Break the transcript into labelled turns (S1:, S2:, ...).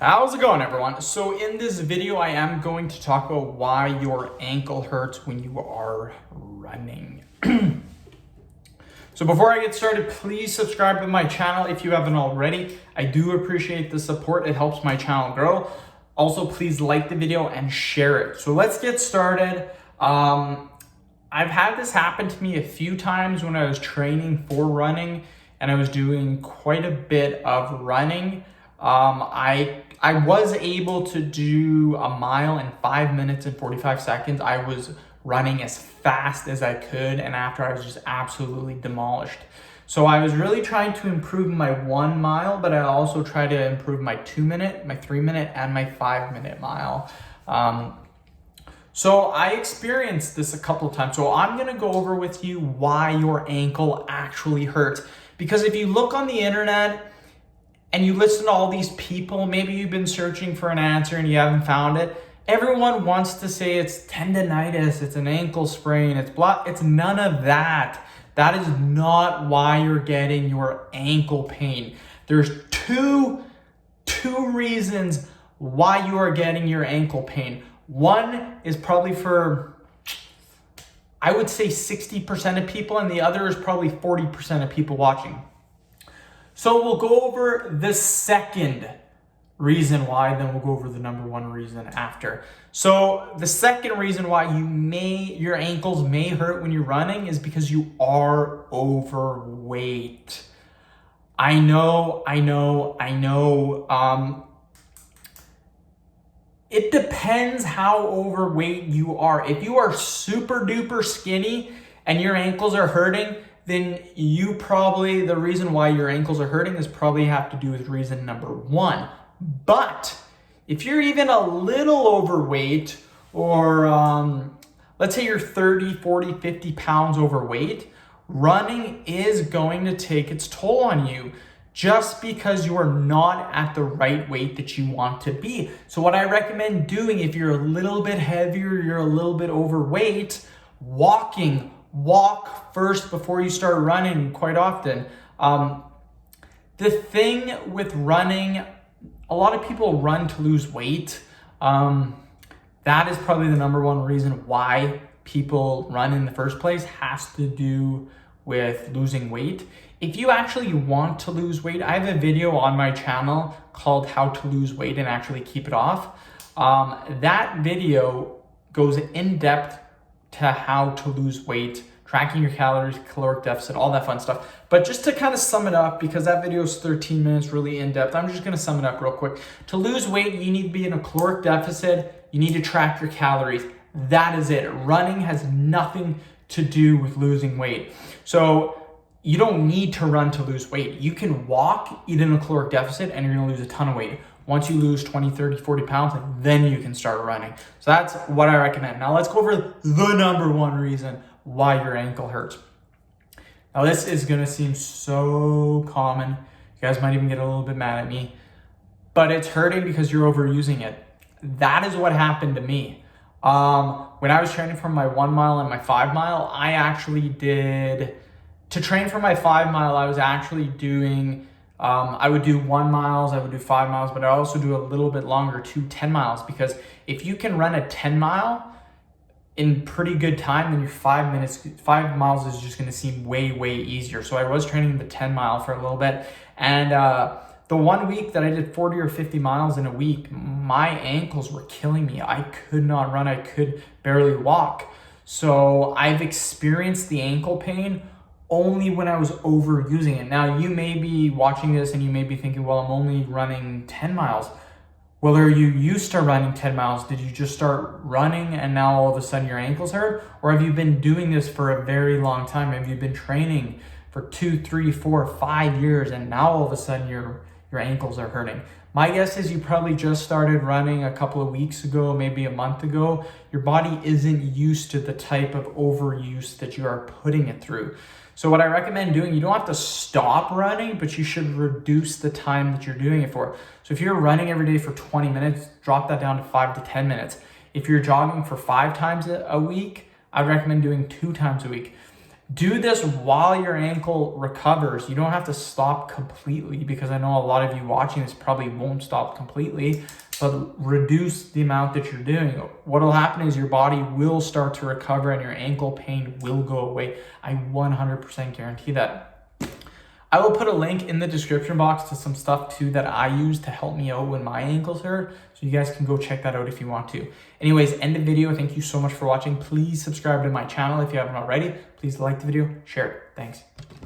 S1: How's it going, everyone? So in this video, I am going to talk about why your ankle hurts when you are running. So before I get started, please subscribe to my channel if you haven't already. I do appreciate the support. It helps my channel grow. Also, please like the video and share it. So let's get started. I've had this happen to me a few times when I was training for running and I was doing quite a bit of running. I was able to do a mile in 5 minutes and 45 seconds. I was running as fast as I could, and after I was just absolutely demolished. So I was really trying to improve my 1 mile, but I also tried to improve my 2 minute, my 3 minute, and my 5 minute mile. So I experienced this a couple of times. So I'm gonna go over with you why your ankle actually hurts. Because if you look on the internet, and you listen to all these people, maybe you've been searching for an answer and you haven't found it. Everyone wants to say it's tendonitis, it's an ankle sprain, it's none of that. That is not why you're getting your ankle pain. There's two reasons why you are getting your ankle pain. One is probably for, I would say 60% of people, and the other is probably 40% of people watching. So we'll go over the second reason why, then we'll go over the number one reason after. So the second reason why your ankles may hurt when you're running is because you are overweight. I know. It depends how overweight you are. If you are super duper skinny and your ankles are hurting, then the reason why your ankles are hurting is probably have to do with reason number one. But if you're even a little overweight, or let's say you're 30, 40, 50 pounds overweight, running is going to take its toll on you just because you are not at the right weight that you want to be. So what I recommend doing, if you're a little bit heavier, you're a little bit overweight, walk first before you start running quite often. The thing with running, a lot of people run to lose weight. That is probably the number one reason why people run in the first place, has to do with losing weight. If you actually want to lose weight, I have a video on my channel called How to Lose Weight and Actually Keep It Off. That video goes in depth to how to lose weight, tracking your calories, caloric deficit, all that fun stuff. But just to kind of sum it up, because that video is 13 minutes, really in depth, I'm just gonna sum it up real quick. To lose weight, you need to be in a caloric deficit, you need to track your calories. That is it. Running has nothing to do with losing weight. So you don't need to run to lose weight. You can walk, eat in a caloric deficit, and you're gonna lose a ton of weight. Once you lose 20, 30, 40 pounds, then you can start running. So that's what I recommend. Now let's go over the number one reason why your ankle hurts. Now this is gonna seem so common. You guys might even get a little bit mad at me, but it's hurting because you're overusing it. That is what happened to me. When I was training for my 1 mile and my 5 mile, to train for my 5 mile, I was actually doing, I would do 1 miles, I would do 5 miles, but I also do a little bit longer, 10 miles, because if you can run a 10 mile in pretty good time, then your 5 miles is just gonna seem way, way easier. So I was training the 10 mile for a little bit, and the 1 week that I did 40 or 50 miles in a week, my ankles were killing me. I could not run, I could barely walk. So I've experienced the ankle pain only when I was overusing it. Now you may be watching this and you may be thinking, well, I'm only running 10 miles. Well, are you used to running 10 miles? Did you just start running and now all of a sudden your ankles hurt? Or have you been doing this for a very long time? Have you been training for 2, 3, 4, 5 years and now all of a sudden your ankles are hurting? My guess is you probably just started running a couple of weeks ago, maybe a month ago. Your body isn't used to the type of overuse that you are putting it through. So what I recommend doing, you don't have to stop running, but you should reduce the time that you're doing it for. So if you're running every day for 20 minutes, drop that down to 5 to 10 minutes. If you're jogging for 5 times a week, I recommend doing 2 times a week. Do this while your ankle recovers. You don't have to stop completely, because I know a lot of you watching this probably won't stop completely, but reduce the amount that you're doing. What will happen is your body will start to recover and your ankle pain will go away. I 100% guarantee that. I will put a link in the description box to some stuff too that I use to help me out when my ankles hurt. So you guys can go check that out if you want to. Anyways, end the video. Thank you so much for watching. Please subscribe to my channel if you haven't already. Please like the video, share it. Thanks.